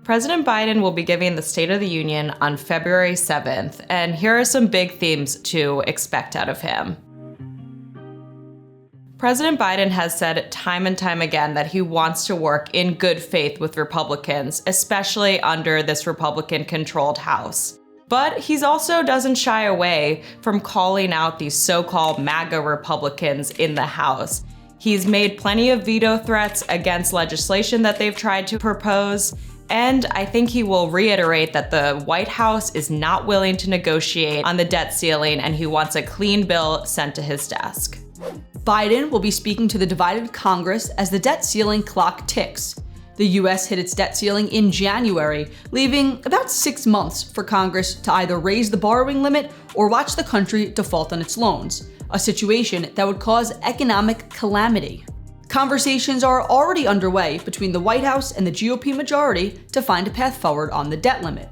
President Biden will be giving the State of the Union on February 7th, and here are some big themes to expect out of him. President Biden has said time and time again that he wants to work in good faith with Republicans, especially under this Republican-controlled House. But he also doesn't shy away from calling out these so-called MAGA Republicans in the House. He's made plenty of veto threats against legislation that they've tried to propose, and I think he will reiterate that the White House is not willing to negotiate on the debt ceiling, and he wants a clean bill sent to his desk. Biden will be speaking to the divided Congress as the debt ceiling clock ticks. The U.S. hit its debt ceiling in January, leaving about 6 months for Congress to either raise the borrowing limit or watch the country default on its loans, a situation that would cause economic calamity. Conversations are already underway between the White House and the GOP majority to find a path forward on the debt limit.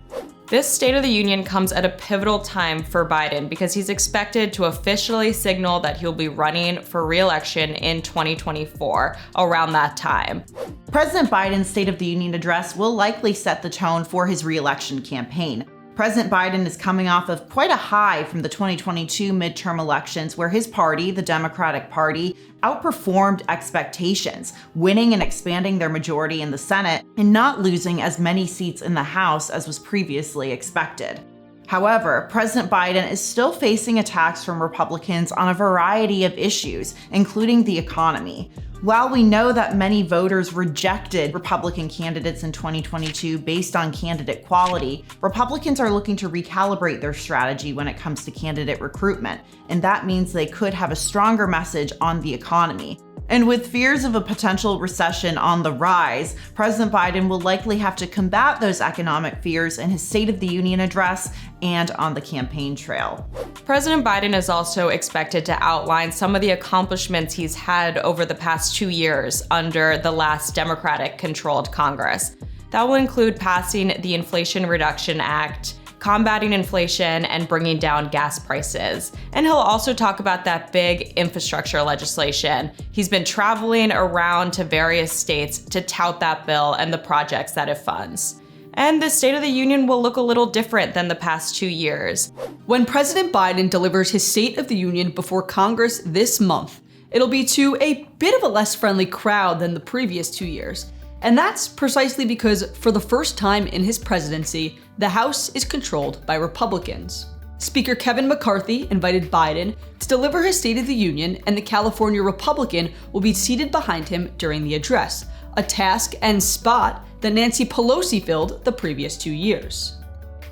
This State of the Union comes at a pivotal time for Biden because he's expected to officially signal that he'll be running for re-election in 2024 around that time. President Biden's State of the Union address will likely set the tone for his re-election campaign. President Biden is coming off of quite a high from the 2022 midterm elections, where his party, the Democratic Party, outperformed expectations, winning and expanding their majority in the Senate and not losing as many seats in the House as was previously expected. However, President Biden is still facing attacks from Republicans on a variety of issues, including the economy. While we know that many voters rejected Republican candidates in 2022 based on candidate quality, Republicans are looking to recalibrate their strategy when it comes to candidate recruitment, and that means they could have a stronger message on the economy. And with fears of a potential recession on the rise, President Biden will likely have to combat those economic fears in his State of the Union address and on the campaign trail. President Biden is also expected to outline some of the accomplishments he's had over the past 2 years under the last Democratic-controlled Congress. That will include passing the Inflation Reduction Act, combating inflation, and bringing down gas prices. And he'll also talk about that big infrastructure legislation. He's been traveling around to various states to tout that bill and the projects that it funds. And the State of the Union will look a little different than the past 2 years. When President Biden delivers his State of the Union before Congress this month, it'll be to a bit of a less friendly crowd than the previous 2 years. And that's precisely because for the first time in his presidency, the House is controlled by Republicans. Speaker Kevin McCarthy invited Biden to deliver his State of the Union, and the California Republican will be seated behind him during the address, a task and spot that Nancy Pelosi filled the previous 2 years.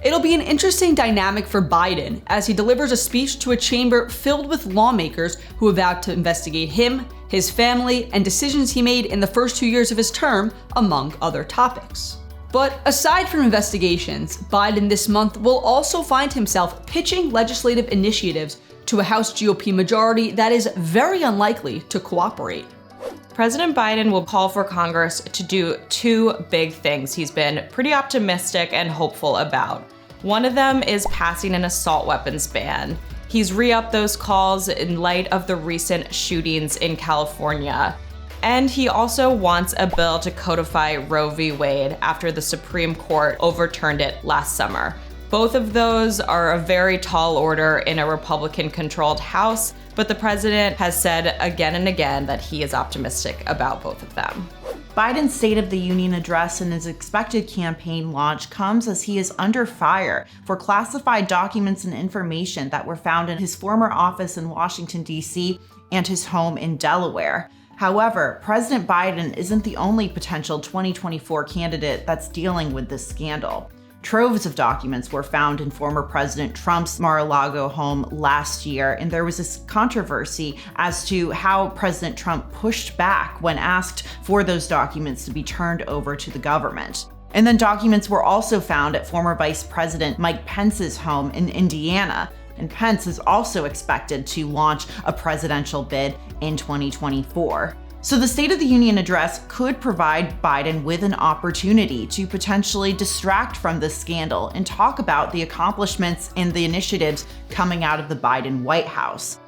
It'll be an interesting dynamic for Biden as he delivers a speech to a chamber filled with lawmakers who have vowed to investigate him, his family, and decisions he made in the first 2 years of his term, among other topics. But aside from investigations, Biden this month will also find himself pitching legislative initiatives to a House GOP majority that is very unlikely to cooperate. President Biden will call for Congress to do 2 big things he's been pretty optimistic and hopeful about. One of them is passing an assault weapons ban. He's re-upped those calls in light of the recent shootings in California. And he also wants a bill to codify Roe v. Wade after the Supreme Court overturned it last summer. Both of those are a very tall order in a Republican-controlled House, but the president has said again and again that he is optimistic about both of them. Biden's State of the Union address and his expected campaign launch comes as he is under fire for classified documents and information that were found in his former office in Washington, D.C. and his home in Delaware. However, President Biden isn't the only potential 2024 candidate that's dealing with this scandal. Troves of documents were found in former President Trump's Mar-a-Lago home last year, and there was this controversy as to how President Trump pushed back when asked for those documents to be turned over to the government. And then documents were also found at former Vice President Mike Pence's home in Indiana, and Pence is also expected to launch a presidential bid in 2024. So the State of the Union address could provide Biden with an opportunity to potentially distract from this scandal and talk about the accomplishments and the initiatives coming out of the Biden White House.